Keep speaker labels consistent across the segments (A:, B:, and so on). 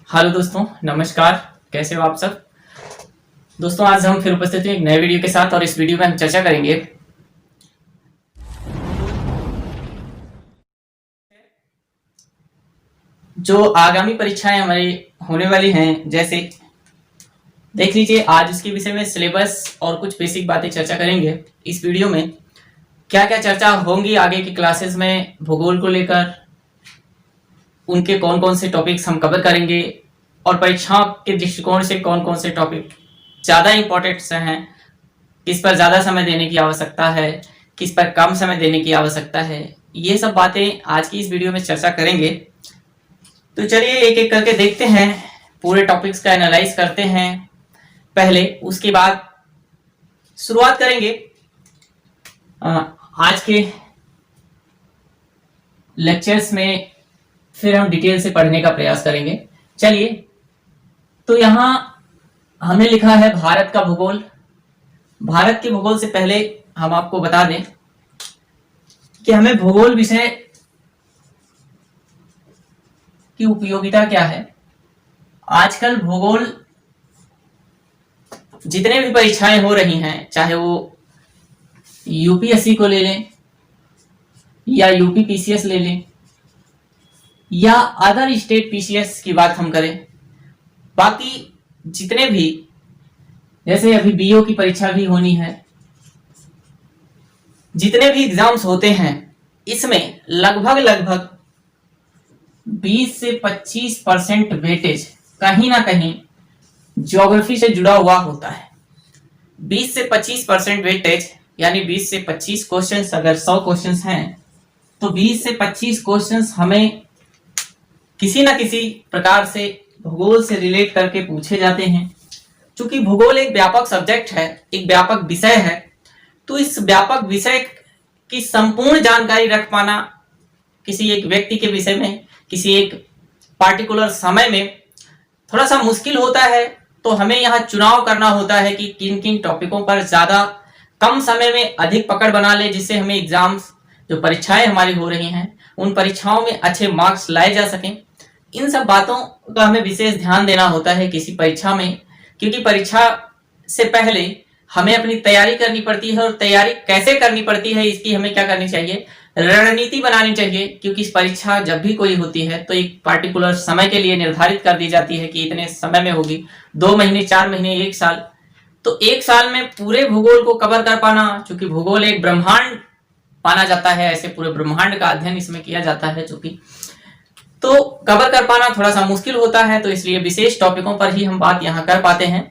A: Hello दोस्तों, नमस्कार। कैसे हो आप सब? दोस्तों, आज हम फिर उपस्थित हैं एक नए वीडियो के साथ और इस वीडियो में हम चर्चा करेंगे जो आगामी परीक्षाएं हमारी होने वाली हैं। जैसे देख लीजिए, आज उसके विषय में सिलेबस और कुछ बेसिक बातें चर्चा करेंगे। इस वीडियो में क्या क्या चर्चा होंगी आगे की क्लासेस में भूगोल को लेकर, उनके कौन कौन से टॉपिक्स हम कवर करेंगे और परीक्षाओं के दृष्टिकोण से कौन कौन से टॉपिक ज़्यादा इंपॉर्टेंट हैं, किस पर ज़्यादा समय देने की आवश्यकता है, किस पर कम समय देने की आवश्यकता है, ये सब बातें आज की इस वीडियो में चर्चा करेंगे। तो चलिए एक एक करके देखते हैं, पूरे टॉपिक्स का एनालाइज करते हैं पहले, उसके बाद शुरुआत करेंगे आज के लेक्चर्स में। फिर हम डिटेल से पढ़ने का प्रयास करेंगे। चलिए, तो यहाँ हमने लिखा है भारत का भूगोल। भारत के भूगोल से पहले हम आपको बता दें कि हमें भूगोल विषय की उपयोगिता क्या है। आजकल भूगोल जितने भी परीक्षाएं हो रही हैं, चाहे वो यूपीएससी को ले लें या यूपी पीसीएस ले लें या अदर स्टेट पीसीएस की बात हम करें, बाकी जितने भी, जैसे अभी बीओ की परीक्षा भी होनी है, जितने भी एग्जाम्स होते हैं, इसमें लगभग 20 से 25% वेटेज कहीं ना कहीं ज्योग्राफी से जुड़ा हुआ होता है। 20 से 25% वेटेज यानी 20 से 25 क्वेश्चंस, अगर 100 क्वेश्चंस हैं तो 20 से 25 क्वेश्चंस हमें किसी ना किसी प्रकार से भूगोल से रिलेट करके पूछे जाते हैं। चूंकि भूगोल एक व्यापक सब्जेक्ट है, एक व्यापक विषय है, तो इस व्यापक विषय की संपूर्ण जानकारी रख पाना किसी एक व्यक्ति के विषय में, किसी एक पार्टिकुलर समय में थोड़ा सा मुश्किल होता है। तो हमें यहाँ चुनाव करना होता है कि किन किन टॉपिकों पर ज्यादा कम समय में अधिक पकड़ बना ले, जिससे हमें एग्जाम्स, जो परीक्षाएं हमारी हो रही हैं, उन परीक्षाओं में अच्छे मार्क्स लाए जा सकें। इन सब बातों का हमें विशेष ध्यान देना होता है किसी परीक्षा में, क्योंकि परीक्षा से पहले हमें अपनी तैयारी करनी पड़ती है। और तैयारी कैसे करनी पड़ती है, इसकी हमें क्या करनी चाहिए, रणनीति बनानी चाहिए। क्योंकि इस परीक्षा जब भी कोई होती है तो एक पार्टिकुलर समय के लिए निर्धारित कर दी जाती है कि इतने समय में होगी, 2 महीने, 4 महीने, 1 साल। तो 1 साल में पूरे भूगोल को कवर कर पाना, चूंकि भूगोल एक ब्रह्मांड माना जाता है, ऐसे पूरे ब्रह्मांड का अध्ययन इसमें किया जाता है, चूंकि तो कवर कर पाना थोड़ा सा मुश्किल होता है। तो इसलिए विशेष टॉपिकों पर ही हम बात यहाँ कर पाते हैं,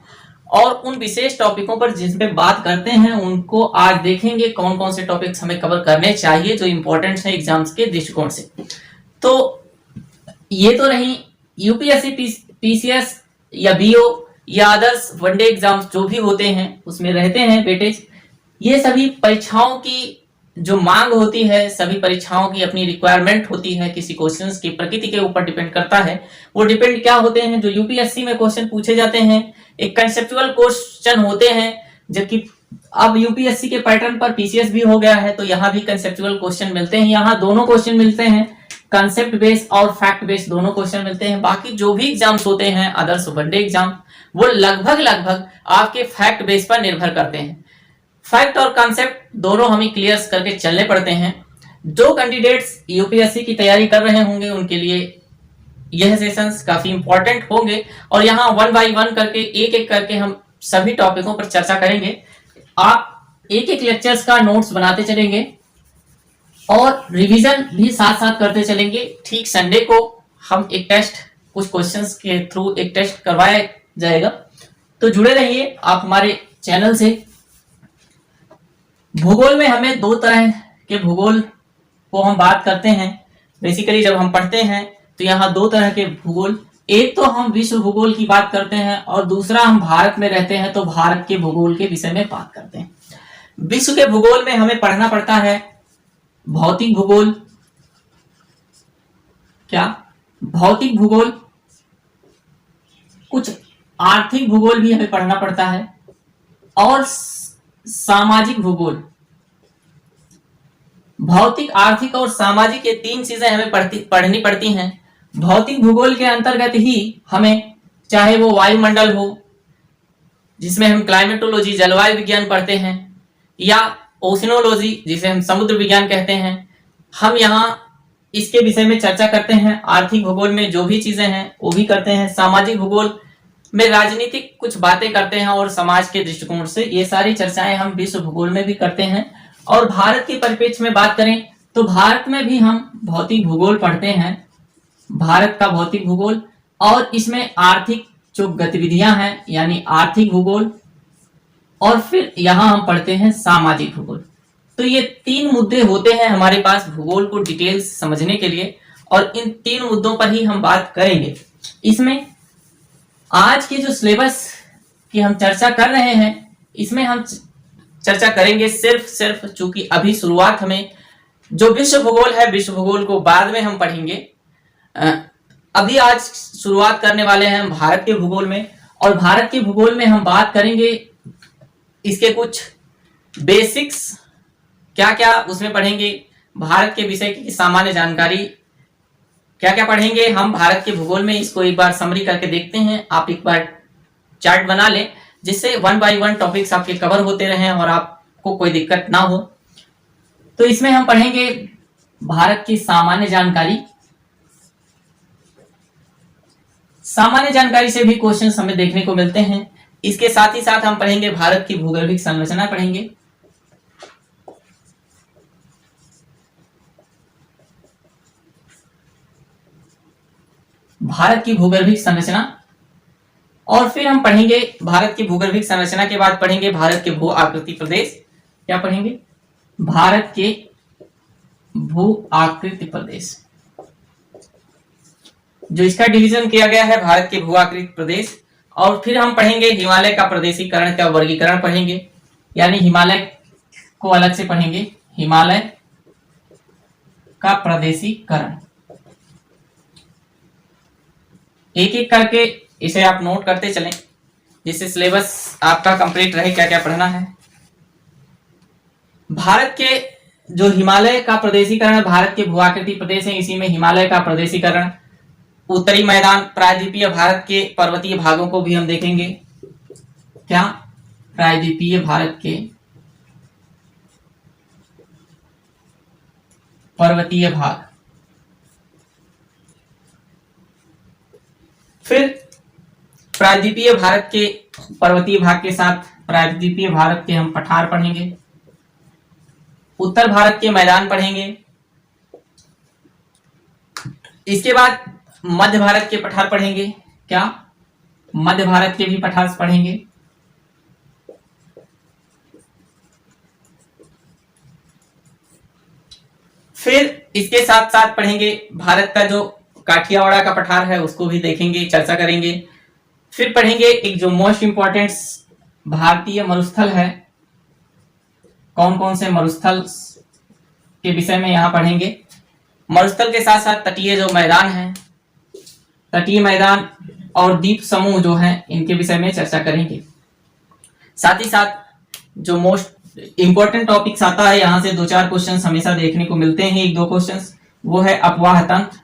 A: और उन विशेष टॉपिकों पर जिसपे बात करते हैं उनको आज देखेंगे कौन कौन से टॉपिक्स हमें कवर करने चाहिए जो इंपॉर्टेंट है एग्जाम्स के दृष्टिकोण से। तो ये तो नहीं, यूपीएससी, पीसीएस या बीओ या अदर्स वनडे एग्जाम्स जो भी होते हैं उसमें रहते हैं वेटेज। ये सभी परीक्षाओं की जो मांग होती है, सभी परीक्षाओं की अपनी रिक्वायरमेंट होती है, किसी क्वेश्चंस की प्रकृति के ऊपर डिपेंड करता है। वो डिपेंड क्या होते हैं, जो यूपीएससी में क्वेश्चन पूछे जाते हैं एक कंसेप्चुअल क्वेश्चन होते हैं, जबकि अब यूपीएससी के पैटर्न पर पीसीएस भी हो गया है, तो यहाँ भी कंसेप्चुअल क्वेश्चन मिलते हैं। यहाँ दोनों क्वेश्चन मिलते हैं, कंसेप्ट बेस्ड और फैक्ट बेस्ड दोनों क्वेश्चन मिलते हैं। बाकी जो भी एग्जाम्स होते हैं अदर्स वनडे एग्जाम, वो लगभग आपके फैक्ट बेस पर निर्भर करते हैं। फैक्ट और कॉन्सेप्ट दोनों हमें क्लियर करके चलने पड़ते हैं। जो कैंडिडेट्स यूपीएससी की तैयारी कर रहे होंगे उनके लिए यह सेशंस काफी इंपॉर्टेंट होंगे, और यहाँ 1 बाय 1 करके, एक एक करके हम सभी टॉपिकों पर चर्चा करेंगे। आप एक एक लेक्चर्स का नोट्स बनाते चलेंगे और रिवीजन भी साथ साथ करते चलेंगे। ठीक संडे को हम एक टेस्ट, कुछ क्वेश्चंस के थ्रू एक टेस्ट करवाया जाएगा, तो जुड़े रहिए आप हमारे चैनल से। भूगोल में हमें 2 तरह के भूगोल को हम बात करते हैं। बेसिकली जब हम पढ़ते हैं तो यहाँ 2 तरह के भूगोल, एक तो हम विश्व भूगोल की बात करते हैं और दूसरा हम भारत में रहते हैं तो भारत के भूगोल के विषय में बात करते हैं। विश्व के भूगोल में हमें पढ़ना पड़ता है भौतिक भूगोल, क्या भौतिक भूगोल, कुछ आर्थिक भूगोल भी हमें पढ़ना पड़ता है, और सामाजिक भूगोल। भौतिक, आर्थिक और सामाजिक, ये 3 चीजें हमें पढ़नी पड़ती हैं भौतिक भूगोल के अंतर्गत ही हमें, चाहे वो वायुमंडल हो जिसमें हम क्लाइमेटोलॉजी जलवायु विज्ञान पढ़ते हैं, या ओशिनोलॉजी जिसे हम समुद्र विज्ञान कहते हैं, हम यहाँ इसके विषय में चर्चा करते हैं। आर्थिक भूगोल में जो भी चीजें हैं वो भी करते हैं। सामाजिक भूगोल में राजनीतिक कुछ बातें करते हैं और समाज के दृष्टिकोण से ये सारी चर्चाएं हम विश्व भूगोल में भी करते हैं। और भारत के परिप्रेक्ष्य में बात करें तो भारत में भी हम भौतिक भूगोल पढ़ते हैं, भारत का भौतिक भूगोल, और इसमें आर्थिक जो गतिविधियां हैं यानी आर्थिक भूगोल, और फिर यहां हम पढ़ते हैं सामाजिक भूगोल। तो ये 3 मुद्दे होते हैं हमारे पास भूगोल को डिटेल्स समझने के लिए, और इन 3 मुद्दों पर ही हम बात करेंगे। इसमें आज के जो सिलेबस की हम चर्चा कर रहे हैं इसमें हम चर्चा करेंगे सिर्फ चूंकि अभी शुरुआत, हमें जो विश्व भूगोल है विश्व भूगोल को बाद में हम पढ़ेंगे। अभी आज शुरुआत करने वाले हैं हम भारत के भूगोल में, और भारत के भूगोल में हम बात करेंगे इसके कुछ बेसिक्स, क्या क्या उसमें पढ़ेंगे, भारत के विषय की सामान्य जानकारी क्या क्या पढ़ेंगे हम भारत के भूगोल में। इसको एक बार समरी करके देखते हैं। आप एक बार चार्ट बना लें जिससे 1 बाय 1 टॉपिक्स आपके कवर होते रहें और आपको कोई दिक्कत ना हो। तो इसमें हम पढ़ेंगे भारत की सामान्य जानकारी। सामान्य जानकारी से भी क्वेश्चन हमें देखने को मिलते हैं। इसके साथ ही साथ हम पढ़ेंगे भारत की भूगोलिक संरचना पढ़ेंगे, भारत की भूगर्भिक संरचना, और फिर हम पढ़ेंगे भारत की भूगर्भिक संरचना के बाद पढ़ेंगे भारत के भू आकृति प्रदेश। क्या पढ़ेंगे? भारत के भू आकृति प्रदेश, जो इसका डिवीजन किया गया है भारत के भू आकृति प्रदेश। और फिर हम पढ़ेंगे हिमालय का प्रदेशीकरण का वर्गीकरण पढ़ेंगे, यानी हिमालय को अलग से पढ़ेंगे, हिमालय का प्रदेशीकरण। एक एक करके इसे आप नोट करते चलें जिससे सिलेबस आपका कंप्लीट रहे, क्या क्या पढ़ना है। भारत के जो हिमालय का प्रदेशीकरण, भारत के भू आकृति प्रदेश है, इसी में हिमालय का प्रदेशीकरण, उत्तरी मैदान, प्रायद्वीपीय भारत के पर्वतीय भागों को भी हम देखेंगे। क्या? प्रायद्वीपीय भारत के पर्वतीय भाग। फिर प्रायद्वीपीय भारत के पर्वतीय भाग के साथ प्रायद्वीपीय भारत के हम पठार पढ़ेंगे, उत्तर भारत के मैदान पढ़ेंगे। इसके बाद मध्य भारत के पठार पढ़ेंगे। क्या? मध्य भारत के भी पठार पढ़ेंगे। फिर इसके साथ साथ पढ़ेंगे भारत का जो काठियावाड़ का पठार है उसको भी देखेंगे, चर्चा करेंगे। फिर पढ़ेंगे एक जो मोस्ट इंपॉर्टेंट भारतीय मरुस्थल है, कौन कौन से मरुस्थल के विषय में यहां पढ़ेंगे। मरुस्थल के साथ साथ तटीय जो मैदान है, तटीय मैदान और द्वीप समूह जो हैं इनके विषय में चर्चा करेंगे। साथ ही साथ जो मोस्ट इंपॉर्टेंट टॉपिक्स आता है, यहां से 2-4 क्वेश्चंस हमेशा देखने को मिलते हैं, 1-2 क्वेश्चंस, वो है अपवाह तंत्र।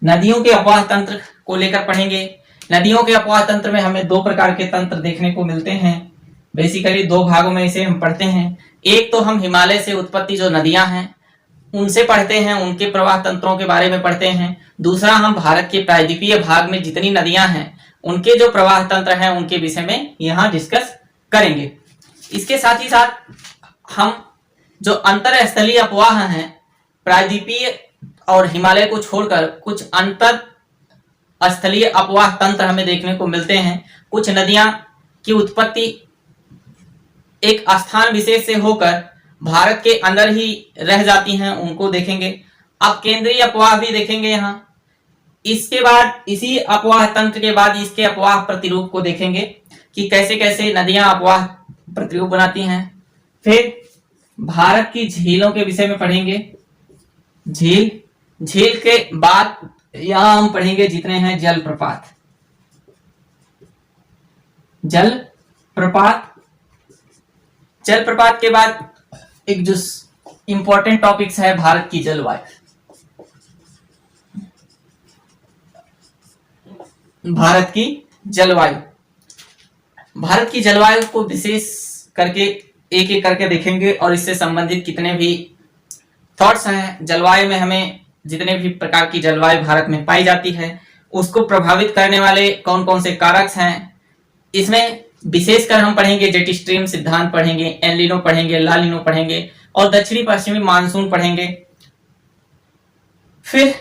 A: नदियों के अपवाह तंत्र को लेकर पढ़ेंगे। नदियों के अपवाह तंत्र में हमें 2 प्रकार के तंत्र देखने को मिलते हैं, बेसिकली 2 भागों में इसे हम पढ़ते हैं। एक तो हम हिमालय से उत्पत्ति जो नदियां हैं उनसे पढ़ते हैं, उनके प्रवाह तंत्रों के बारे में पढ़ते हैं। दूसरा हम भारत के प्रायद्वीपीय भाग में जितनी नदियां हैं उनके जो प्रवाह तंत्र हैं उनके विषय में यहाँ डिस्कस करेंगे। इसके साथ ही साथ हम जो अंतरस्थलीय अपवाह हैं, प्रायद्वीपीय और हिमालय को छोड़कर कुछ अंतर स्थलीय अपवाह तंत्र हमें देखने को मिलते हैं। कुछ नदियां की उत्पत्ति एक स्थान विशेष से होकर भारत के अंदर ही रह जाती हैं, उनको देखेंगे। अब केंद्रीय अपवाह भी देखेंगे यहाँ। इसके बाद इसी अपवाह तंत्र के बाद इसके अपवाह प्रतिरूप को देखेंगे कि कैसे कैसे नदियां अपवाह प्रतिरूप बनाती हैं। फिर भारत की झीलों के विषय में पढ़ेंगे। झील के बाद यहां हम पढ़ेंगे जितने हैं जलप्रपात। जलप्रपात के बाद एक जो इंपॉर्टेंट टॉपिक्स है भारत की जलवायु। भारत की जलवायु। भारत की जलवायु को विशेष करके एक एक करके देखेंगे और इससे संबंधित कितने भी थॉट्स हैं। जलवायु में हमें जितने भी प्रकार की जलवायु भारत में पाई जाती है उसको प्रभावित करने वाले कौन कौन से कारक हैं, इसमें विशेषकर हम पढ़ेंगे जेट स्ट्रीम सिद्धांत पढ़ेंगे, एलिनो पढ़ेंगे, लालिनो पढ़ेंगे और दक्षिणी पश्चिमी मानसून पढ़ेंगे। फिर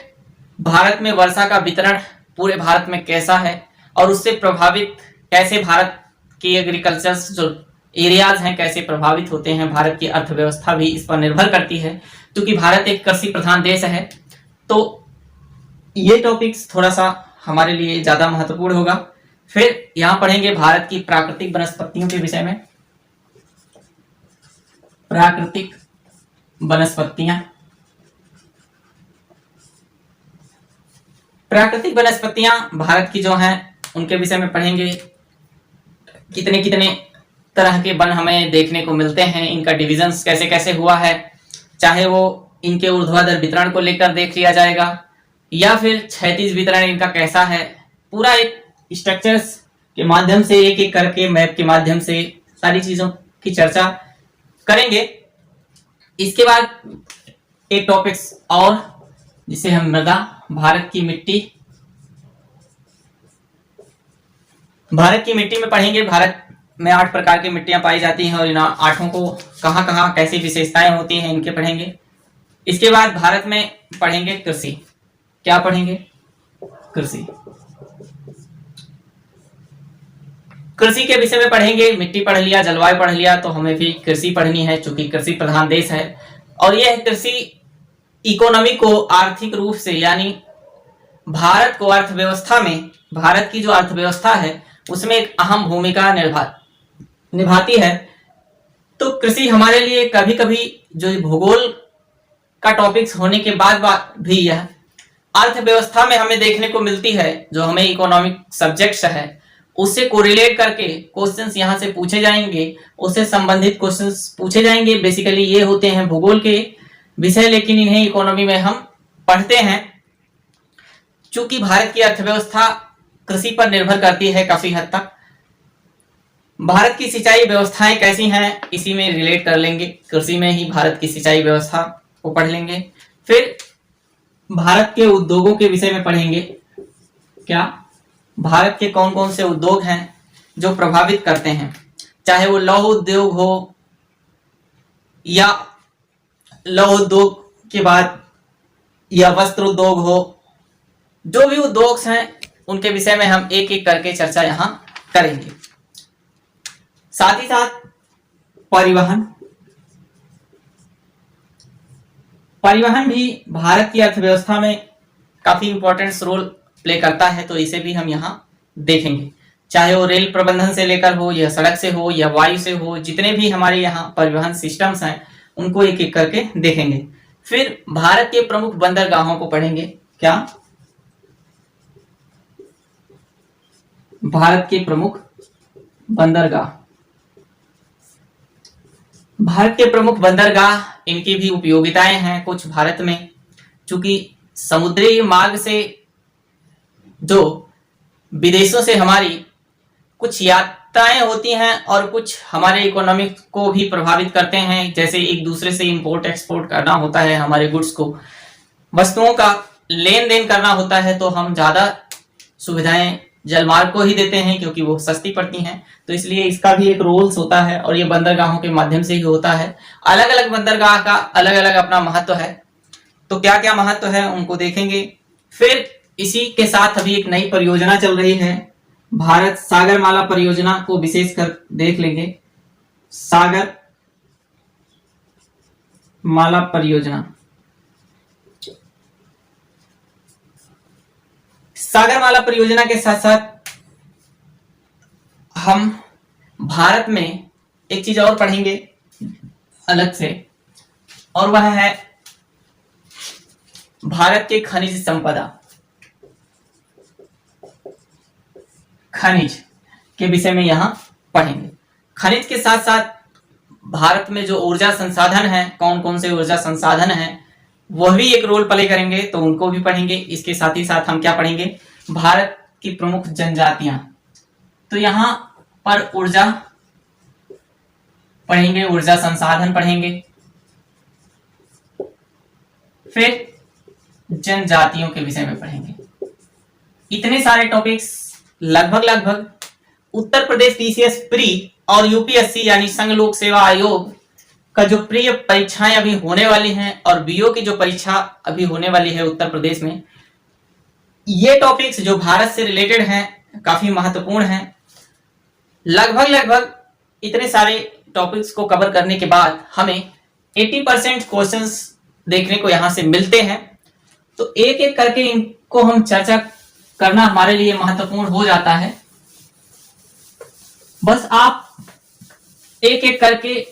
A: भारत में वर्षा का वितरण पूरे भारत में कैसा है और उससे प्रभावित कैसे भारत की एग्रीकल्चर जो एरियाज हैं कैसे प्रभावित होते हैं। भारत की अर्थव्यवस्था भी इस पर निर्भर करती है क्योंकि भारत एक कृषि प्रधान देश है। तो ये टॉपिक्स थोड़ा सा हमारे लिए ज्यादा महत्वपूर्ण होगा। फिर यहां पढ़ेंगे भारत की प्राकृतिक वनस्पतियों के विषय में। प्राकृतिक वनस्पतियां, प्राकृतिक वनस्पतियां भारत की जो हैं उनके विषय में पढ़ेंगे। कितने कितने तरह के वन हमें देखने को मिलते हैं, इनका डिविजन्स कैसे कैसे हुआ है, चाहे वो इनके ऊर्ध्वाधर वितरण को लेकर देख लिया जाएगा या फिर क्षैतिज वितरण इनका कैसा है। पूरा एक स्ट्रक्चर्स के माध्यम से एक एक करके मैप के माध्यम से सारी चीजों की चर्चा करेंगे। इसके बाद एक टॉपिक्स और जिसे हम मृदा, भारत की मिट्टी, भारत की मिट्टी में पढ़ेंगे। भारत में 8 प्रकार की मिट्टियां पाई जाती हैं और इन 8 को कहां कहां कैसी विशेषताएं होती हैं इनके पढ़ेंगे। इसके बाद भारत में पढ़ेंगे कृषि। क्या पढ़ेंगे? कृषि। कृषि के विषय में पढ़ेंगे। मिट्टी पढ़ लिया, जलवायु पढ़ लिया, तो हमें भी कृषि पढ़नी है चूंकि कृषि प्रधान देश है और यह कृषि इकोनॉमी को आर्थिक रूप से यानी भारत को अर्थव्यवस्था में, भारत की जो अर्थव्यवस्था है उसमें एक अहम भूमिका निभाती है। तो कृषि हमारे लिए कभी कभी जो भूगोल का टॉपिक्स होने के बाद भी यह अर्थव्यवस्था में हमें देखने को मिलती है, जो हमें इकोनॉमिक सब्जेक्ट्स है उससे कोरिलेट करके क्वेश्चंस यहां से पूछे जाएंगे, उससे संबंधित क्वेश्चंस पूछे जाएंगे। बेसिकली ये होते हैं भूगोल के विषय, लेकिन इन्हें इकोनॉमी में हम पढ़ते हैं। चूंकि भारत की अर्थव्यवस्था कृषि पर निर्भर करती है काफी हद तक। भारत की सिंचाई व्यवस्थाएं कैसी हैं इसी में रिलेट कर लेंगे, कृषि में ही भारत की सिंचाई व्यवस्था को पढ़ लेंगे। फिर भारत के उद्योगों के विषय में पढ़ेंगे। क्या भारत के कौन कौन से उद्योग हैं जो प्रभावित करते हैं, चाहे वो लौह उद्योग हो या लौह उद्योग के बाद या वस्त्र उद्योग हो, जो भी उद्योग हैं उनके विषय में हम एक एक करके चर्चा यहां करेंगे। साथ ही साथ परिवहन, परिवहन भी भारत की अर्थव्यवस्था में काफी इंपॉर्टेंट रोल प्ले करता है, तो इसे भी हम यहां देखेंगे। चाहे वो रेल प्रबंधन से लेकर हो या सड़क से हो या वायु से हो, जितने भी हमारे यहाँ परिवहन सिस्टम्स हैं उनको एक एक करके देखेंगे। फिर भारत के प्रमुख बंदरगाहों को पढ़ेंगे। क्या? भारत के प्रमुख बंदरगाह। भारत के प्रमुख बंदरगाह, इनकी भी उपयोगिताएं हैं कुछ भारत में। चूंकि समुद्री मार्ग से जो विदेशों से हमारी कुछ यात्राएं होती हैं और कुछ हमारे इकोनॉमी को भी प्रभावित करते हैं, जैसे एक दूसरे से इंपोर्ट एक्सपोर्ट करना होता है, हमारे गुड्स को, वस्तुओं का लेन देन करना होता है, तो हम ज्यादा सुविधाएं जलमार्ग को ही देते हैं क्योंकि वो सस्ती पड़ती हैं। तो इसलिए इसका भी एक रोल्स होता है और ये बंदरगाहों के माध्यम से ही होता है। अलग अलग बंदरगाह का अलग अलग अपना महत्व है, तो क्या क्या महत्व है उनको देखेंगे। फिर इसी के साथ अभी एक नई परियोजना चल रही है, भारत सागरमाला परियोजना को विशेषकर देख लेंगे। सागर माला परियोजना, सागरमाला परियोजना के साथ साथ हम भारत में एक चीज और पढ़ेंगे अलग से, और वह है भारत के खनिज संपदा। खनिज के विषय में यहां पढ़ेंगे। खनिज के साथ साथ भारत में जो ऊर्जा संसाधन है, कौन कौन से ऊर्जा संसाधन हैं, वह भी एक रोल प्ले करेंगे, तो उनको भी पढ़ेंगे। इसके साथ ही साथ हम क्या पढ़ेंगे, भारत की प्रमुख जनजातियां, तो यहां पर ऊर्जा पढ़ेंगे, ऊर्जा संसाधन पढ़ेंगे, फिर जनजातियों के विषय में पढ़ेंगे। इतने सारे टॉपिक्स लगभग उत्तर प्रदेश टीसीएस प्री और यूपीएससी यानी संघ लोक सेवा आयोग का जो प्री परीक्षाएं अभी होने वाली हैं और बीओ की जो परीक्षा अभी होने वाली है उत्तर प्रदेश में, ये टॉपिक्स जो भारत से रिलेटेड हैं काफी महत्वपूर्ण हैं। लगभग इतने सारे टॉपिक्स को कवर करने के बाद हमें 80% क्वेश्चंस देखने को यहां से मिलते हैं, तो एक एक करके इनको हम चर्चा करना हमारे लिए महत्वपूर्ण हो जाता है। बस आप एक एक करके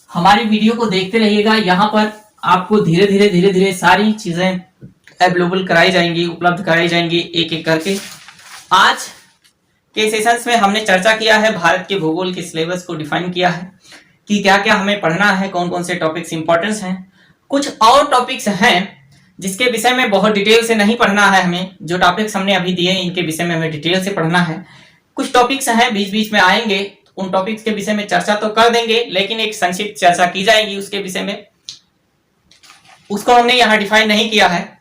A: हमारी वीडियो को देखते रहिएगा। यहां पर आपको धीरे धीरे सारी चीजें अवेलेबल कराई जाएंगी, उपलब्ध कराई जाएंगी एक एक करके। आज के सेशंस में हमने चर्चा किया है, भारत के भूगोल के सिलेबस को डिफाइन किया है कि क्या क्या हमें पढ़ना है, कौन कौन से टॉपिक्स इंपॉर्टेंस हैं। कुछ और टॉपिक्स हैं जिसके विषय में बहुत डिटेल से नहीं पढ़ना है हमें, जो टॉपिक्स हमने अभी दिए इनके विषय में हमें डिटेल से पढ़ना है। कुछ टॉपिक्स हैं बीच बीच में आएंगे, उन टॉपिक्स के विषय में चर्चा तो कर देंगे, लेकिन एक संक्षिप्त चर्चा की जाएगी उसके विषय में, उसको हमने यहाँ डिफाइन नहीं किया है।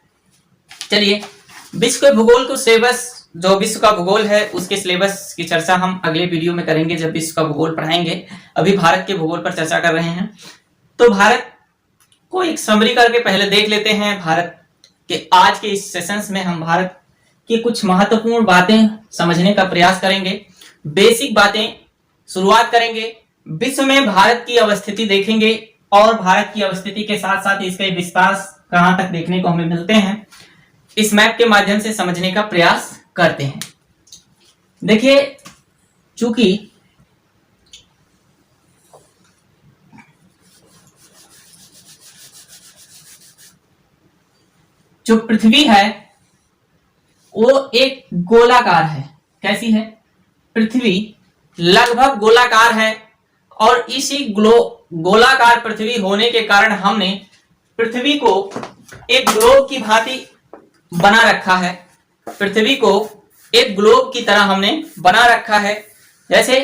A: चलिए, विश्व के भूगोल को सिलेबस, जो विश्व का भूगोल है उसके सिलेबस की चर्चा हम अगले वीडियो में करेंगे जब विश्व का भूगोल पढ़ाएंगे। अभी भारत के भूगोल पर चर्चा कर रहे हैं, तो भारत को एक समरी करके पहले देख लेते हैं। भारत के आज के इस सेशंस में हम भारत की कुछ महत्वपूर्ण बातें समझने का प्रयास करेंगे, बेसिक बातें शुरुआत करेंगे। विश्व में भारत की अवस्थिति देखेंगे और भारत की अवस्थिति के साथ साथ इसके विस्तार कहां तक देखने को हमें मिलते हैं, इस मैप के माध्यम से समझने का प्रयास करते हैं। देखिए, चूंकि जो पृथ्वी है वो एक गोलाकार है। कैसी है? पृथ्वी लगभग गोलाकार है और इसी गोलाकार पृथ्वी होने के कारण हमने पृथ्वी को एक ग्लोब की भांति बना रखा है। पृथ्वी को एक ग्लोब की तरह हमने बना रखा है। जैसे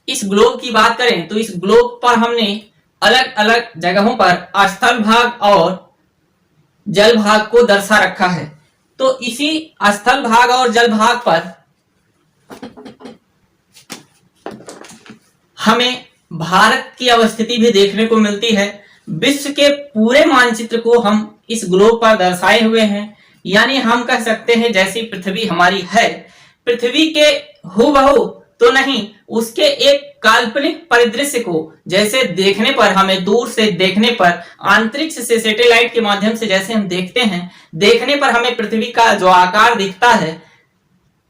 A: इस ग्लोब की बात करें तो इस ग्लोब पर हमने अलग अलग जगहों पर स्थल भाग और जल भाग को दर्शा रखा है। तो इसी स्थल भाग और जल भाग पर हमें भारत की अवस्थिति भी देखने को मिलती है। विश्व के पूरे मानचित्र को हम इस ग्लोब पर दर्शाए हुए हैं, यानी हम कह सकते हैं जैसी पृथ्वी हमारी है, पृथ्वी के हूबहू तो नहीं, उसके एक काल्पनिक परिदृश्य को जैसे देखने पर, हमें दूर से देखने पर, अंतरिक्ष से सैटेलाइट के माध्यम से जैसे हम देखते हैं, देखने पर हमें पृथ्वी का जो आकार दिखता है,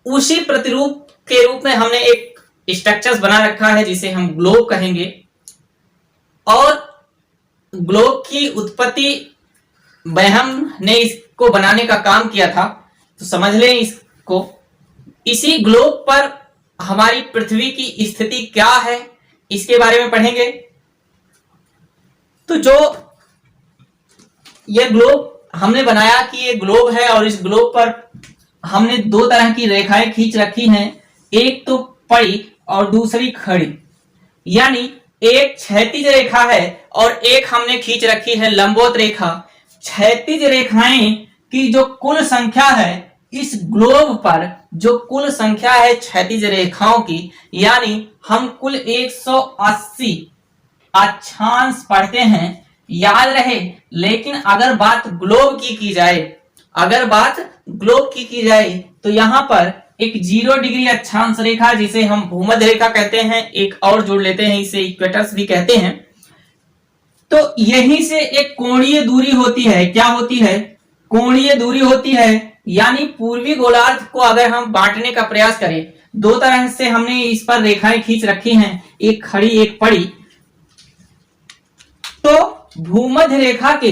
A: उसी प्रतिरूप के रूप में हमने एक स्ट्रक्चर्स बना रखा है जिसे हम ग्लोब कहेंगे। और ग्लोब की उत्पत्ति बैहम ने इसको बनाने का काम किया था, तो समझ लें इसको। इसी ग्लोब पर हमारी पृथ्वी की स्थिति क्या है इसके बारे में पढ़ेंगे। तो जो ये ग्लोब हमने बनाया कि ये ग्लोब है और इस ग्लोब पर हमने दो तरह की रेखाएं खींच रखी हैं, एक तो पड़ी और दूसरी खड़ी, यानी एक क्षैतिज रेखा है और एक हमने खींच रखी है लंबवत रेखा। क्षैतिज रेखाएं की जो कुल संख्या है इस ग्लोब पर, जो कुल संख्या है क्षैतिज रेखाओं की, यानी हम कुल 180 अक्षांश पढ़ते हैं, याद रहे। लेकिन अगर बात ग्लोब की जाए, अगर बात ग्लोब की जाए तो यहां पर एक 0 डिग्री अक्षांश रेखा जिसे हम भूमध्य रेखा कहते हैं, एक और जोड़ लेते हैं, इसे इक्वेटर्स भी कहते हैं। तो यहीं से एक कोणीय दूरी होती है। क्या होती है? कोणीय दूरी होती है। यानी पूर्वी गोलार्ध को अगर हम बांटने का प्रयास करें, दो तरह से हमने इस पर रेखाएं खींच रखी हैं, एक खड़ी एक पड़ी। तो भूमध्य रेखा के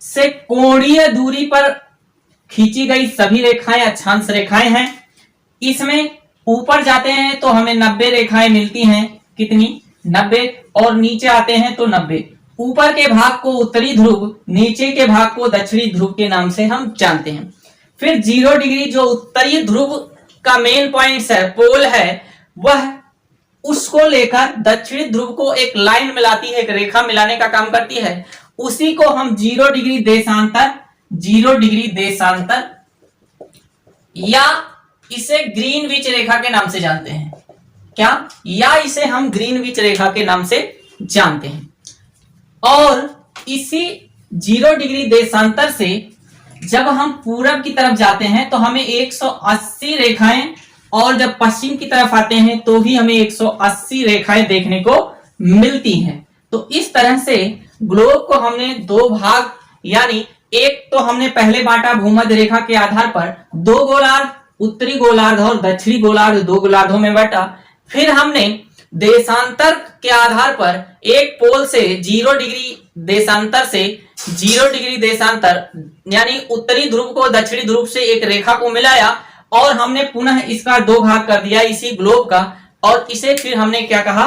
A: से कोणीय दूरी पर खींची गई सभी रेखाएं अक्षांश रेखाएं हैं। इसमें ऊपर जाते हैं तो हमें 90 रेखाएं मिलती हैं। कितनी? 90। और नीचे आते हैं तो 90। ऊपर के भाग को उत्तरी ध्रुव, नीचे के भाग को दक्षिणी ध्रुव के नाम से हम जानते हैं। फिर 0 डिग्री जो उत्तरी ध्रुव का मेन पॉइंट है, पोल है, वह उसको लेकर दक्षिणी ध्रुव को एक लाइन मिलाती है, एक रेखा मिलाने का काम करती है। उसी को हम 0 डिग्री देशांतर, 0 डिग्री देशांतर या इसे ग्रीनविच रेखा के नाम से जानते हैं। क्या? या इसे हम ग्रीनविच रेखा के नाम से जानते हैं। और इसी 0 डिग्री देशांतर से जब हम पूरब की तरफ जाते हैं तो हमें 180 रेखाएं, और जब पश्चिम की तरफ आते हैं तो भी हमें 180 रेखाएं देखने को मिलती हैं। तो इस तरह से ग्लोब को हमने दो भाग, यानी एक तो हमने पहले बांटा भूमध्य रेखा के आधार पर, दो गोलार्ध, उत्तरी गोलार्ध और दक्षिणी गोलार्ध, दो गोलार्धों में बांटा। फिर हमने देशांतर के आधार पर एक पोल से 0 डिग्री देशांतर से 0 डिग्री देशांतर यानी उत्तरी ध्रुव को दक्षिणी ध्रुव से एक रेखा को मिलाया, और हमने पुनः इसका दो भाग कर दिया इसी ग्लोब का। और इसे फिर हमने क्या कहा?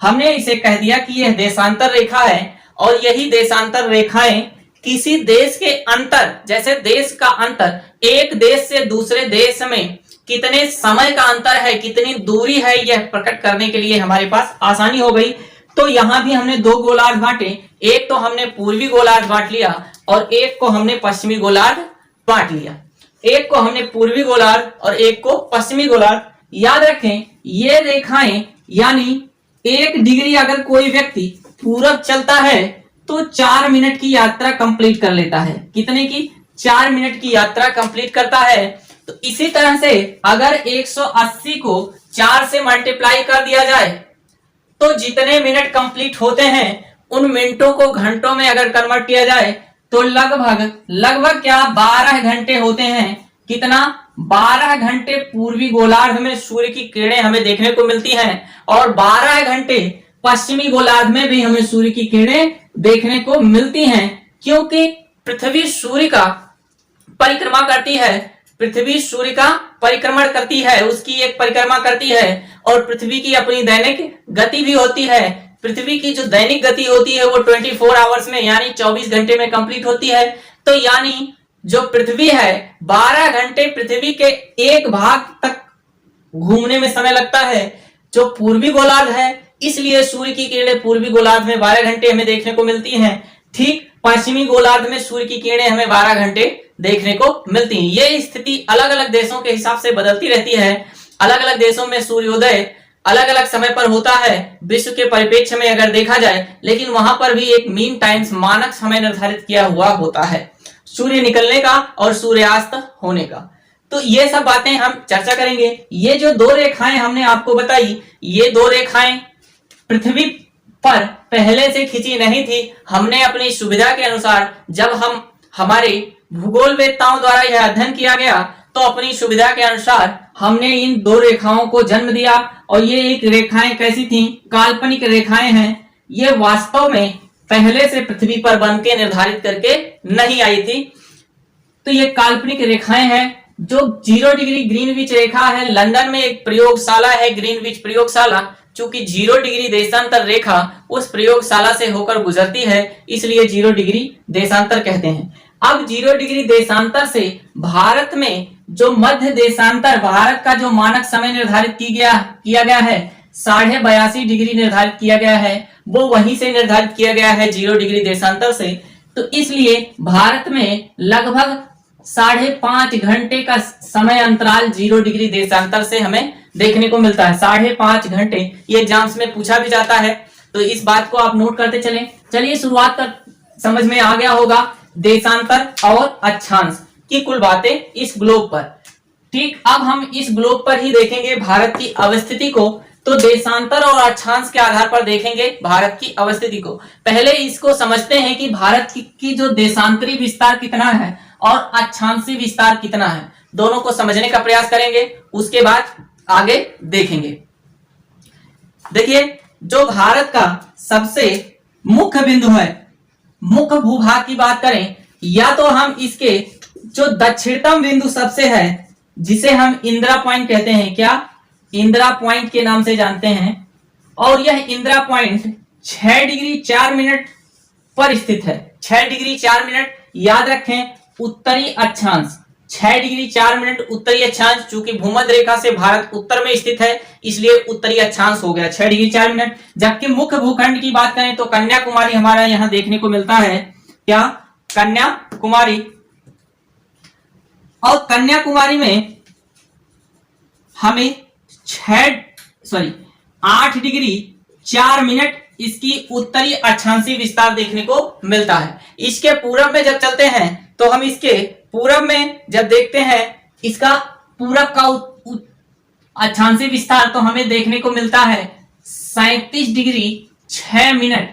A: हमने इसे कह दिया कि यह देशांतर रेखा है, और यही देशांतर रेखाएं किसी देश के अंतर, जैसे देश का अंतर, एक देश से दूसरे देश में कितने समय का अंतर है, कितनी दूरी है, यह प्रकट करने के लिए हमारे पास आसानी हो गई। तो यहां भी हमने दो गोलार्ध बांटे, एक तो हमने पूर्वी गोलार्ध बांट लिया और एक को हमने पश्चिमी गोलार्ध बांट लिया। एक को हमने पूर्वी गोलार्ध और एक को पश्चिमी गोलार्ध। याद रखें, ये रेखाएं, यानी 1 डिग्री अगर कोई व्यक्ति पूरब चलता है तो 4 मिनट की यात्रा कंप्लीट कर लेता है। कितने की? 4 मिनट की यात्रा कंप्लीट करता है। तो इसी तरह से अगर 180 को 4 से मल्टीप्लाई कर दिया जाए तो जितने मिनट कंप्लीट होते हैं उन मिनटों को घंटों में अगर कन्वर्ट किया जाए तो लगभग क्या 12 घंटे होते हैं। कितना? 12 घंटे पूर्वी गोलार्ध में सूर्य की किरणें हमें देखने को मिलती हैं, और 12 घंटे पश्चिमी गोलार्ध में भी हमें सूर्य की किरणें देखने को मिलती हैं। क्योंकि पृथ्वी सूर्य का परिक्रमा करती है, पृथ्वी सूर्य का परिक्रमण करती है, उसकी एक परिक्रमा करती है, और पृथ्वी की अपनी दैनिक गति भी होती है। पृथ्वी की जो दैनिक गति होती है वो 24 आवर्स में, यानी 24 घंटे में कंप्लीट होती है। तो यानी जो पृथ्वी है 12 घंटे पृथ्वी के एक भाग तक घूमने में समय लगता है, जो पूर्वी गोलार्ध है, इसलिए सूर्य की किरणें पूर्वी गोलार्ध में 12 घंटे हमें देखने को मिलती हैं। ठीक पश्चिमी गोलार्ध में सूर्य की किरणें हमें 12 घंटे देखने को मिलती हैं। ये स्थिति अलग अलग देशों के हिसाब से बदलती रहती है। अलग अलग देशों में सूर्योदय अलग अलग समय पर होता है विश्व के परिप्रेक्ष्य में अगर देखा जाए, लेकिन वहां पर भी एक मीन टाइम्स, मानक समय निर्धारित किया हुआ होता है सूर्य निकलने का और सूर्यास्त होने का। तो ये सब बातें हम चर्चा करेंगे। ये जो दो रेखाएं हमने आपको बताई, ये दो रेखाएं पृथ्वी पर पहले से खींची नहीं थी। हमने अपनी सुविधा के अनुसार, जब हम हमारे भूगोल वेत्ताओं द्वारा यह अध्ययन किया गया, तो अपनी सुविधा के अनुसार हमने इन दो रेखाओं को जन्म दिया। और ये एक रेखाएं कैसी थी? काल्पनिक रेखाएं हैं। ये वास्तव में पहले से पृथ्वी पर बन के निर्धारित करके नहीं आई थी। तो ये काल्पनिक रेखाएं हैं। जो 0 डिग्री ग्रीनविच रेखा है, लंदन में एक प्रयोगशाला है, ग्रीनविच प्रयोगशाला। चूंकि 0 डिग्री देशांतर रेखा उस प्रयोगशाला से होकर गुजरती है, इसलिए 0 डिग्री देशांतर कहते हैं। अब 0 डिग्री देशांतर से भारत में जो मध्य देशांतर, भारत का जो मानक समय निर्धारित किया गया है 82.5 डिग्री निर्धारित किया गया है, वो वहीं से निर्धारित किया गया है 0 डिग्री देशांतर से। तो इसलिए भारत में लगभग 5.5 घंटे का समय अंतराल 0 डिग्री देशांतर से हमें देखने को मिलता है। 5.5 घंटे, ये एग्जाम्स में पूछा भी जाता है, तो इस बात को आप नोट करते चलें। चलिए शुरुआत कर, समझ में आ गया होगा देशांतर और अक्षांश की कुल बातें इस ग्लोब पर। ठीक, अब हम इस ग्लोब पर ही देखेंगे भारत की अवस्थिति को। तो देशांतर और अक्षांश के आधार पर देखेंगे भारत की अवस्थिति को। पहले इसको समझते हैं कि भारत की जो देशांतरी विस्तार कितना है और अक्षांशी विस्तार कितना है, दोनों को समझने का प्रयास करेंगे, उसके बाद आगे देखेंगे। देखिए, जो भारत का सबसे मुख्य बिंदु है, मुख्य भूभाग की बात करें, या तो हम इसके जो दक्षिणतम बिंदु सबसे है, जिसे हम इंदिरा पॉइंट कहते हैं, क्या इंदिरा पॉइंट के नाम से जानते हैं, और यह इंदिरा पॉइंट 6 डिग्री 4 मिनट पर स्थित है। 6 डिग्री 4 मिनट, याद रखें, उत्तरी अक्षांश। 6 डिग्री 4 मिनट उत्तरी अक्षांश, चूंकि भूमध्य रेखा से भारत उत्तर में स्थित है इसलिए उत्तरी अक्षांश हो गया 6 डिग्री 4 मिनट। जबकि मुख्य भूखंड की बात करें तो कन्याकुमारी हमारा यहां देखने को मिलता है। क्या? कन्याकुमारी। और कन्याकुमारी में हमें 8 डिग्री 4 मिनट इसकी उत्तरी अक्षांशीय विस्तार देखने को मिलता है। इसके पूरब में जब चलते हैं तो हम इसके पूरब में जब देखते हैं इसका पूरब का अक्षांशीय विस्तार तो हमें देखने को मिलता है 37 डिग्री 6 मिनट।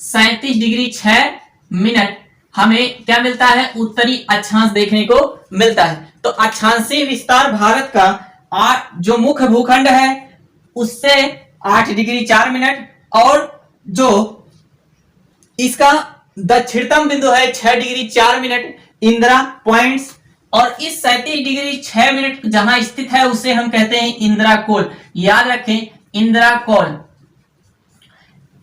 A: 37 डिग्री 6 मिनट हमें क्या मिलता है? उत्तरी अक्षांश देखने को मिलता है। तो अक्षांशीय विस्तार भारत का जो मुख्य भूखंड है उससे 8 डिग्री 4 मिनट, और जो इसका दक्षिणतम बिंदु है 6 डिग्री 4 मिनट इंदिरा पॉइंट्स, और इस 37 डिग्री 6 मिनट जहां स्थित है उसे हम कहते हैं इंदिरा कोल। याद रखें, इंदिरा कोल।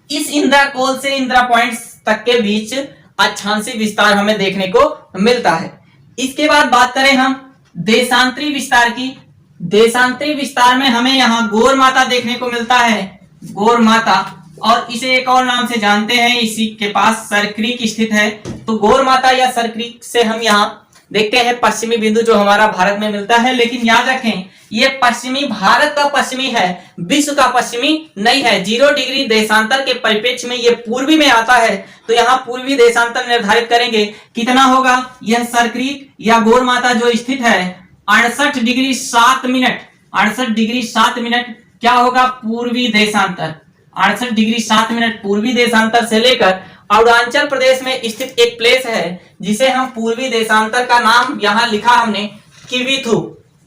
A: इस इंदिरा कोल से इंदिरा पॉइंट्स तक के बीच अक्षांशीय विस्तार हमें देखने को मिलता है। इसके बाद बात करें हम देशांतरी विस्तार की। देशांतरी विस्तार में हमें यहाँ गौर माता देखने को मिलता है, गौर माता, और इसे एक और नाम से जानते हैं, इसी के पास सरक्रीक स्थित है। तो गौर माता या सरक्रीक से हम यहाँ देखते हैं पश्चिमी बिंदु जो हमारा भारत में मिलता है। लेकिन याद रखें ये पश्चिमी भारत का पश्चिमी है, विश्व का पश्चिमी नहीं है। 0 डिग्री देशांतर के परिप्रेक्ष्य में ये पूर्वी में आता है, तो यहाँ पूर्वी देशांतर निर्धारित करेंगे कितना होगा। यह सरक्रीक या गौर माता जो स्थित है 68 डिग्री 7 मिनट, 68 डिग्री 7 मिनट क्या होगा? पूर्वी देशांतर। 68 डिग्री 7 मिनट पूर्वी देशांतर से लेकर अरुणाचल प्रदेश में स्थित एक प्लेस है जिसे हम पूर्वी देशांतर का नाम यहाँ लिखा हमने किवीथू।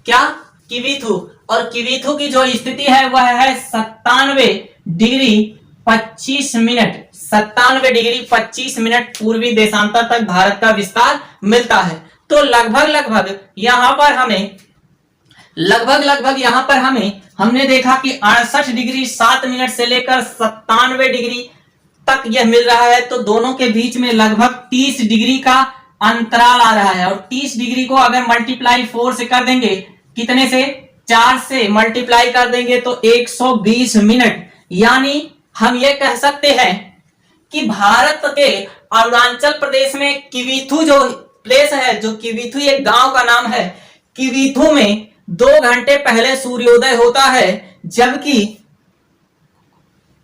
A: क्या? किवीथू। और किवीथू की जो स्थिति है वह है 97 डिग्री 25 मिनट। 97 डिग्री 25 मिनट पूर्वी देशांतर तक भारत का विस्तार मिलता है। तो लगभग यहाँ पर हमने देखा कि 68 डिग्री 7 मिनट से लेकर 97 डिग्री तक यह मिल रहा है। तो दोनों के बीच में लगभग 30 डिग्री का अंतराल आ रहा है, और 30 डिग्री को अगर मल्टीप्लाई 4 से कर देंगे, कितने से? 4 से मल्टीप्लाई कर देंगे तो 120 मिनट। यानी हम ये कह सकते हैं कि भारत के अरुणाचल प्रदेश में किवीथू जो प्लेस है, जो किवीथू एक गांव का नाम है, किवीथू में 2 घंटे पहले सूर्योदय होता है, जबकि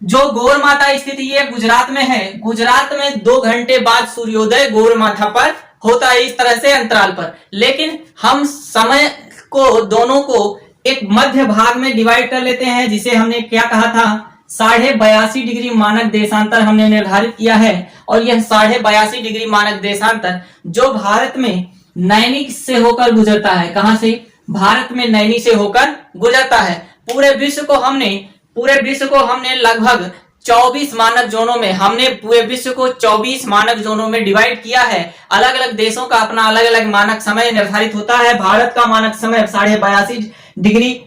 A: जो गौर माता स्थिति ये गुजरात में है, गुजरात में 2 घंटे बाद सूर्योदय गौर माता पर होता है, इस तरह से अंतराल पर। लेकिन हम समय को दोनों को एक मध्य भाग में डिवाइड कर लेते हैं, जिसे हमने क्या कहा था? 82.5 डिग्री मानक देशांतर हमने निर्धारित किया है। और यह 82.5 डिग्री मानक देशांतर जो भारत में नैनी से होकर गुजरता है, कहां से? भारत में नैनी से होकर गुजरता है। पूरे विश्व को हमने लगभग 24 मानक जोनों में, हमने पूरे विश्व को 24 मानक जोनों में डिवाइड किया है। अलग अलग देशों का अपना अलग अलग मानक समय निर्धारित होता है। भारत का मानक समय 82.5 डिग्री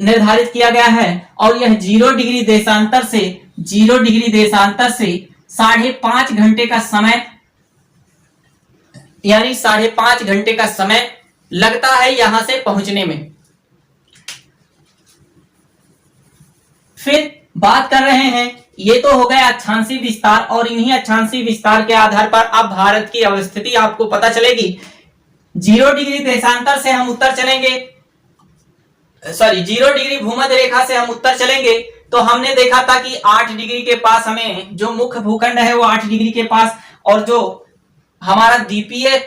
A: निर्धारित किया गया है, और यह 0 डिग्री देशांतर से 5.5 घंटे का समय, यानी 5.5 घंटे का समय लगता है यहां से पहुंचने में। फिर बात कर रहे हैं, ये तो हो गया अक्षांशीय विस्तार, और इन्हीं अक्षांशीय विस्तार के आधार पर अब भारत की अवस्थिति आपको पता चलेगी। 0 डिग्री देशांतर से हम उत्तर चलेंगे, 0 डिग्री भूमध्य रेखा से हम उत्तर चलेंगे, तो हमने देखा था कि 8 डिग्री के पास हमें जो मुख्य भूखंड है वो 8 डिग्री के पास, और जो हमारा द्वीपीय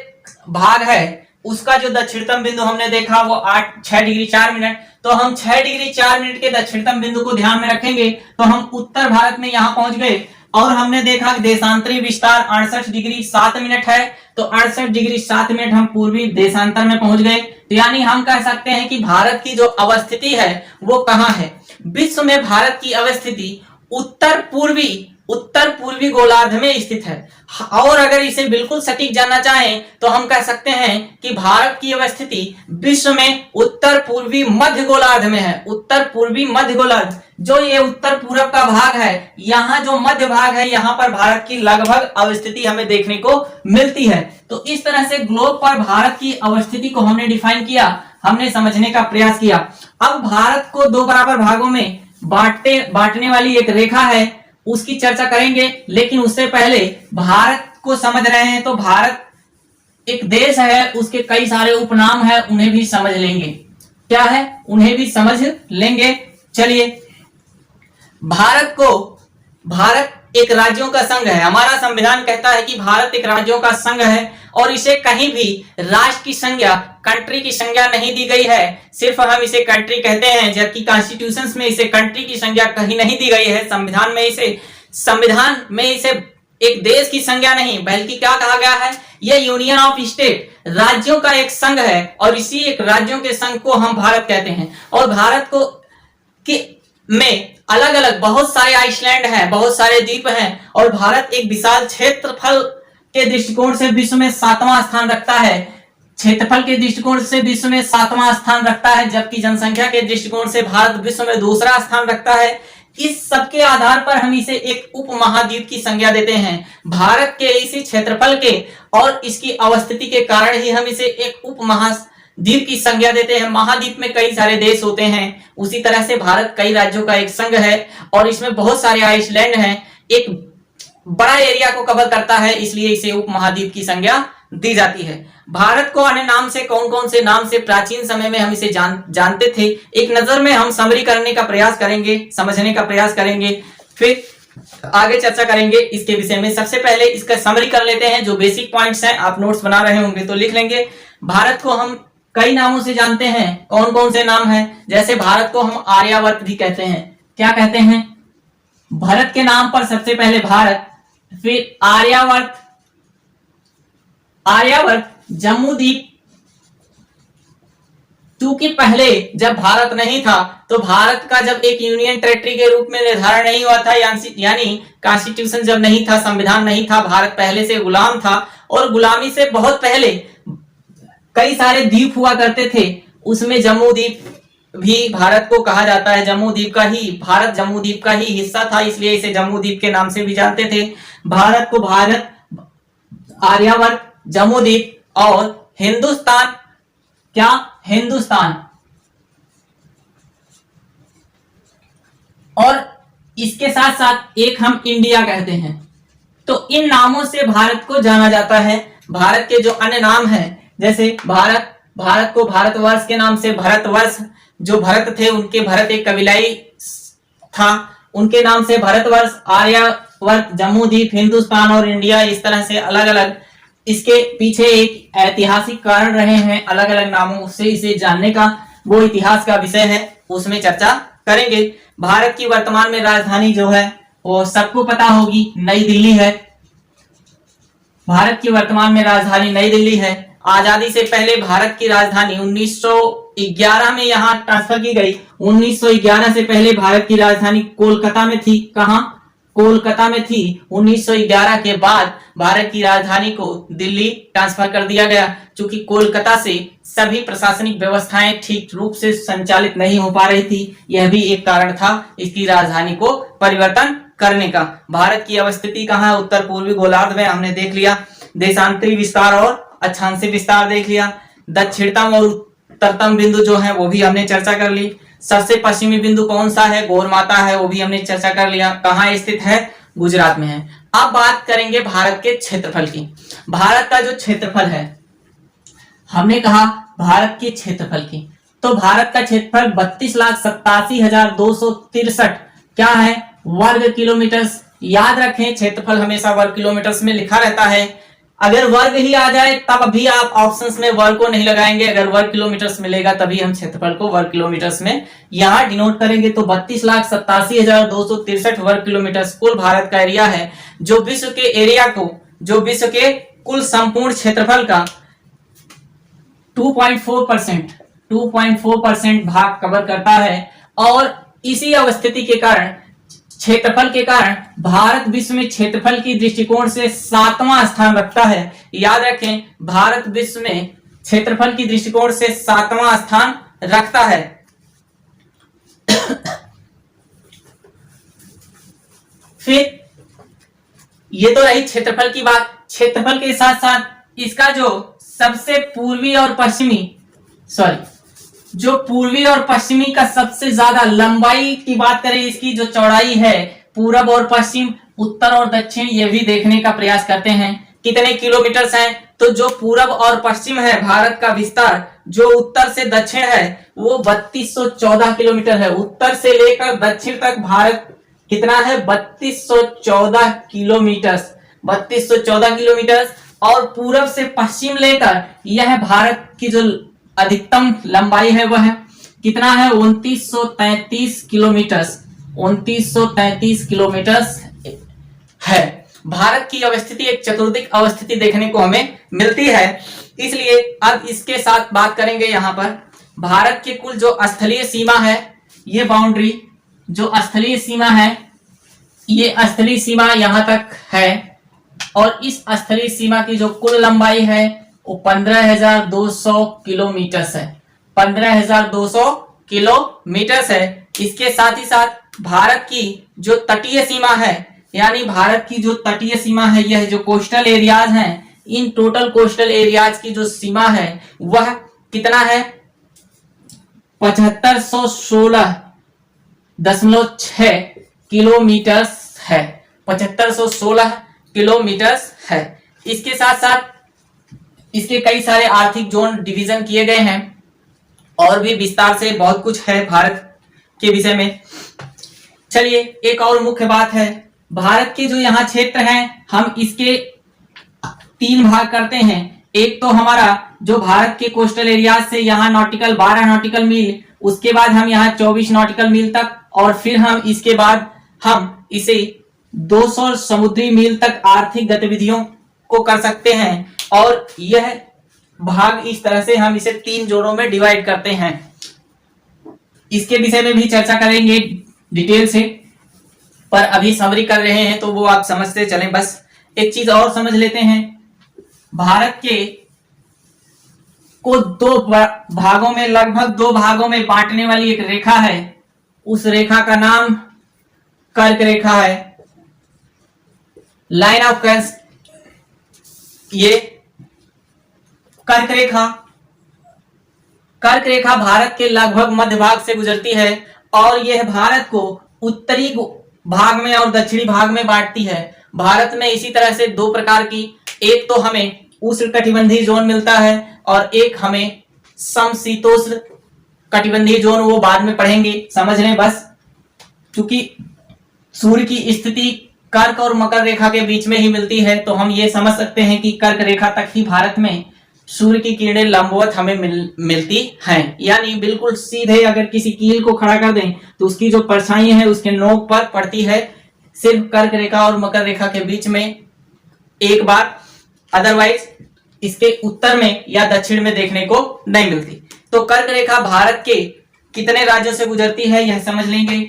A: भाग है उसका जो दक्षिणतम बिंदु हमने देखा वो 6 डिग्री 4 मिनट। तो हम 6 डिग्री 4 मिनट के दक्षिणतम बिंदु को ध्यान में रखेंगे तो हम उत्तर भारत में यहां पहुंच गए, और हमने देखा कि देशांतरी विस्तार 68 डिग्री 7 मिनट है, तो 68 डिग्री 7 मिनट हम पूर्वी देशांतर में पहुंच गए। तो यानी हम कह सकते हैं कि भारत की जो अवस्थिति है वो कहां है? विश्व में भारत की अवस्थिति उत्तर पूर्वी उत्तर पूर्वी गोलार्ध में स्थित है। और अगर इसे बिल्कुल सटीक जानना चाहें तो हम कह सकते हैं कि भारत की अवस्थिति विश्व में उत्तर पूर्वी मध्य गोलार्ध में है। उत्तर पूर्वी मध्य गोलार्ध, जो ये उत्तर पूरब का भाग है, यहाँ जो मध्य भाग है, यहाँ पर भारत की लगभग अवस्थिति हमें देखने को मिलती है। तो इस तरह से ग्लोब पर भारत की अवस्थिति को हमने डिफाइन किया, हमने समझने का प्रयास किया। अब भारत को दो बराबर भागों में बांटने वाली एक रेखा है, उसकी चर्चा करेंगे। लेकिन उससे पहले भारत को समझ रहे हैं तो भारत एक देश है, उसके कई सारे उपनाम है, उन्हें भी समझ लेंगे। क्या है? उन्हें भी समझ लेंगे। चलिए, भारत एक राज्यों का संघ है। हमारा संविधान कहता है कि भारत एक राज्यों का संघ है और इसे कहीं भी राष्ट्र की संज्ञा, कंट्री की संज्ञा नहीं दी गई है। सिर्फ हम इसे कंट्री कहते हैं, जबकि कॉन्स्टिट्यूशन में इसे कंट्री की संज्ञा कहीं नहीं दी गई है। संविधान में इसे एक देश की संज्ञा नहीं, बल्कि क्या कहा गया है? यह यूनियन ऑफ स्टेट, राज्यों का एक संघ है और इसी एक राज्यों के संघ को हम भारत कहते हैं। और भारत में अलग अलग बहुत सारे आइसलैंड हैं, बहुत सारे द्वीप हैं और भारत एक विशाल क्षेत्रफल के दृष्टिकोण से विश्व में 7वां स्थान रखता है। क्षेत्रफल के दृष्टिकोण से विश्व में 7वां स्थान रखता है, जबकि जनसंख्या के दृष्टिकोण से भारत विश्व में दूसरा स्थान रखता है। इस सब के आधार पर हम इसे एक उप महाद्वीप की संज्ञा देते हैं। भारत के इसी क्षेत्रफल के और इसकी अवस्थिति के कारण ही हम इसे एक उप महाद्वीप की संज्ञा देते हैं। महाद्वीप में कई सारे देश होते हैं, उसी तरह से भारत कई राज्यों का एक संघ है और इसमें बहुत सारे आइसलैंड हैं, एक बड़ा एरिया को कवर करता है, इसलिए इसे उप महाद्वीप की संज्ञा दी जाती है। भारत को अन्य नाम से कौन कौन से नाम से प्राचीन समय में हम इसे जानते थे, एक नजर में हम समरी करने का प्रयास करेंगे, समझने का प्रयास करेंगे, फिर आगे चर्चा करेंगे इसके विषय में। सबसे पहले इसका समरी कर लेते हैं, जो बेसिक पॉइंट्स हैं। आप नोट्स बना रहे होंगे तो लिख लेंगे। भारत को हम कई नामों से जानते हैं। कौन कौन से नाम हैं? जैसे भारत को हम आर्यावर्त भी कहते हैं। क्या कहते हैं? भारत के नाम पर सबसे पहले भारत, फिर आर्यावर्त, जम्बूद्वीप। क्योंकि पहले जब भारत नहीं था तो भारत का जब एक यूनियन टेरिटरी के रूप में निर्धारण नहीं हुआ था, यानी कॉन्स्टिट्यूशन जब नहीं था, संविधान नहीं था, भारत पहले से गुलाम था और गुलामी से बहुत पहले कई सारे द्वीप हुआ करते थे। उसमें जम्बूद्वीप भी भारत को कहा जाता है। भारत जम्बूद्वीप का ही हिस्सा था, इसलिए इसे जम्बूद्वीप के नाम से भी जानते थे। भारत को भारत, आर्यावर्त, जम्बूद्वीप और हिंदुस्तान, क्या? हिंदुस्तान, और इसके साथ साथ एक हम इंडिया कहते हैं। तो इन नामों से भारत को जाना जाता है। भारत के जो अन्य नाम हैं, जैसे भारत को भारतवर्ष के नाम से भारतवर्ष, जो भरत थे उनके, भरत एक कबीलाई था, उनके नाम से भारतवर्ष, आर्यावर्त, जम्बूद्वीप, हिंदुस्तान और इंडिया, इस तरह से अलग अलग। इसके पीछे एक ऐतिहासिक कारण रहे हैं, अलग अलग नामों से इसे जानने का, वो इतिहास का विषय है, उसमें चर्चा करेंगे। भारत की वर्तमान में राजधानी जो है वो सबको पता होगी, नई दिल्ली है। भारत की वर्तमान में राजधानी नई दिल्ली है। आजादी से पहले भारत की राजधानी 1911 में यहाँ ट्रांसफर की गई। 1911 से पहले भारत की राजधानी कोलकाता में थी। कहां? कोलकाता में थी। 1911 के बाद भारत की राजधानी को दिल्ली ट्रांसफर कर दिया गया, क्योंकि कोलकाता से सभी प्रशासनिक व्यवस्थाएं ठीक रूप से संचालित नहीं हो पा रही थी। यह भी एक कारण था इसकी राजधानी को परिवर्तन करने का। भारत की अवस्थिति कहाँ है? उत्तर पूर्वी गोलार्ध में, हमने देख लिया। देशांतरी विस्तार और अक्षांशीय विस्तार देख लिया। दक्षिणतम और उत्तरतम बिंदु जो है वो भी हमने चर्चा कर ली। सबसे पश्चिमी बिंदु कौन सा है? गौरमाता है, वो भी हमने चर्चा कर लिया। कहाँ स्थित है? गुजरात में है। अब बात करेंगे भारत के क्षेत्रफल की। भारत का जो क्षेत्रफल है, हमने कहा भारत के क्षेत्रफल की, तो भारत का क्षेत्रफल 32,87,263 क्या है? वर्ग किलोमीटर। याद रखें, क्षेत्रफल हमेशा वर्ग किलोमीटर में लिखा रहता है। अगर वर्ग ही आ जाए तब भी आप ऑप्शंस में वर्ग को नहीं लगाएंगे, अगर वर्ग किलोमीटर्स मिलेगा तभी हम क्षेत्रफल को वर्ग किलोमीटर्स में यहां डिनोट करेंगे। तो 32,87,263 वर्ग किलोमीटर कुल भारत का एरिया है, जो विश्व के कुल संपूर्ण क्षेत्रफल का 2.4% भाग कवर करता है। और इसी अवस्थिति के कारण क्षेत्रफल के कारण भारत विश्व में क्षेत्रफल की दृष्टिकोण से 7वां स्थान रखता है। याद रखें, भारत विश्व में क्षेत्रफल की दृष्टिकोण से 7वां स्थान रखता है। फिर ये तो रही क्षेत्रफल की बात। क्षेत्रफल के साथ साथ इसका जो सबसे पूर्वी और पश्चिमी का सबसे ज्यादा लंबाई की बात करें, इसकी जो चौड़ाई है, पूरब और पश्चिम, उत्तर और दक्षिण, ये भी देखने का प्रयास करते हैं कितने किलोमीटर हैं। तो जो पूरब और पश्चिम है भारत का विस्तार, जो उत्तर से दक्षिण है, वो 3214 किलोमीटर है। उत्तर से लेकर दक्षिण तक भारत कितना है? 3214 किलोमीटर। 3214 किलोमीटर। और पूरब से पश्चिम लेकर यह भारत की जो अधिकतम लंबाई है वह कितना है? 2933 किलोमीटर। 2933 किलोमीटर है। भारत की अवस्थिति एक चतुर्दिक अवस्थिति देखने को हमें मिलती है। इसलिए अब इसके साथ बात करेंगे। यहाँ पर भारत के कुल जो स्थलीय सीमा है, ये बाउंड्री जो स्थलीय सीमा है, ये स्थलीय सीमा यहां तक है। और इस स्थलीय सीमा की जो कुल लंबाई है वो 15,200 किलोमीटर है। 15,200 किलोमीटर है। इसके साथ ही साथ भारत की जो तटीय सीमा है, यानी भारत की जो तटीय सीमा है, यह जो कोस्टल एरियाज हैं, इन टोटल कोस्टल एरियाज की जो सीमा है वह कितना है? 7516.6 किलोमीटर है। 7516 किलोमीटर है। इसके साथ साथ इसके कई सारे आर्थिक जोन डिवीजन किए गए हैं और भी विस्तार से बहुत कुछ है भारत के विषय में। चलिए, एक और मुख्य बात है, भारत के जो यहाँ क्षेत्र हैं, हम इसके 3 भाग करते हैं। एक तो हमारा जो भारत के कोस्टल एरिया से यहाँ नॉटिकल 12 नॉटिकल मील, उसके बाद हम यहाँ 24 नॉटिकल मील तक, और फिर हम इसके बाद हम इसे 200 समुद्री मील तक आर्थिक गतिविधियों को कर सकते हैं। और यह भाग इस तरह से हम इसे 3 जोड़ों में डिवाइड करते हैं। इसके विषय में भी चर्चा करेंगे डिटेल से, पर अभी समरी कर रहे हैं तो वो आप समझते चलें। बस एक चीज और समझ लेते हैं, भारत के को 2 भागों में, लगभग 2 भागों में बांटने वाली एक रेखा है। उस रेखा का नाम कर्क रेखा है, लाइन ऑफ कर्क। ये कर्क रेखा भारत के लगभग मध्य भाग से गुजरती है और यह भारत को उत्तरी भाग में और दक्षिणी भाग में बांटती है। भारत में इसी तरह से 2 प्रकार की, एक तो हमें उष्णकटिबंधीय जोन मिलता है और एक हमें समशीतोष्ण कटिबंधीय जोन, वो बाद में पढ़ेंगे, समझ लें बस। क्योंकि सूर्य की स्थिति कर्क और मकर रेखा के बीच में ही मिलती है, तो हम ये समझ सकते हैं कि कर्क रेखा तक ही भारत में सूर्य की किरणें लंबवत हमें मिलती हैं। यानी बिल्कुल सीधे अगर किसी कील को खड़ा कर दें तो उसकी जो परछाई है उसके नोक पर पड़ती है, सिर्फ कर्क रेखा और मकर रेखा के बीच में एक बार, अदरवाइज इसके उत्तर में या दक्षिण में देखने को नहीं मिलती। तो कर्क रेखा भारत के कितने राज्यों से गुजरती है यह समझ लेंगे।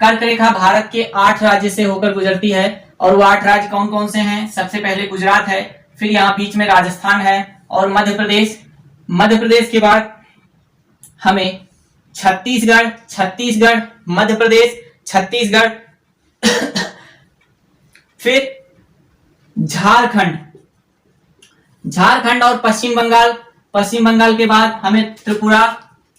A: कर्क रेखा भारत के 8 राज्य से होकर गुजरती है और वो 8 राज्य कौन कौन से हैं? सबसे पहले गुजरात है, फिर यहाँ बीच में राजस्थान है और मध्य प्रदेश। मध्य प्रदेश के बाद हमें छत्तीसगढ़, मध्य प्रदेश, छत्तीसगढ़, फिर झारखंड और पश्चिम बंगाल के बाद हमें त्रिपुरा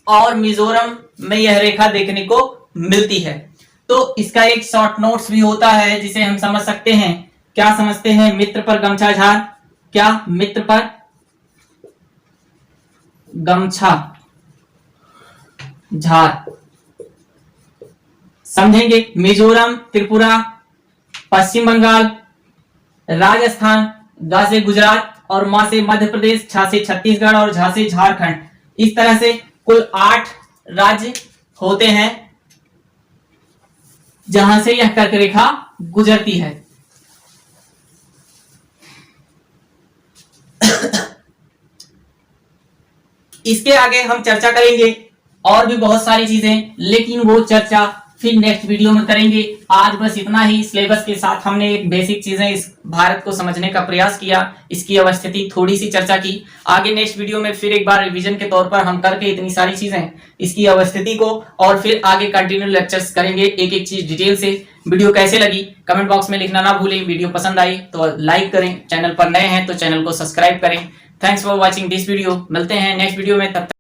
A: और मिजोरम में यह रेखा देखने को मिलती है। तो इसका एक शॉर्ट नोट्स भी होता है जिसे हम समझ सकते हैं। क्या समझते हैं? मित्र पर गमछा झार। क्या? मित्र पर गमछा झार समझेंगे। मिजोरम, त्रिपुरा, पश्चिम बंगाल, राजस्थान, ग से गुजरात और म से मध्य प्रदेश, छ से छत्तीसगढ़ और झ से झारखंड। इस तरह से कुल 8 राज्य होते हैं जहां से यह कर्क रेखा गुजरती है। इसके आगे हम चर्चा करेंगे और भी बहुत सारी चीजें, लेकिन वो चर्चा फिर नेक्स्ट वीडियो में करेंगे। आज बस इतना ही। सिलेबस के साथ हमने एक बेसिक चीजें इस भारत को समझने का प्रयास किया, इसकी अवस्थिति थोड़ी सी चर्चा की। आगे नेक्स्ट वीडियो में फिर एक बार रिवीजन के तौर पर हम करके इतनी सारी चीजें, इसकी अवस्थिति को, और फिर आगे कंटिन्यू लेक्चर्स करेंगे एक एक चीज डिटेल से। वीडियो कैसे लगी कमेंट बॉक्स में लिखना ना भूलें। वीडियो पसंद आई तो लाइक करें, चैनल पर नए हैं तो चैनल को सब्सक्राइब करें। Thanks for watching this video. मिलते हैं नेक्स्ट वीडियो में, तब तक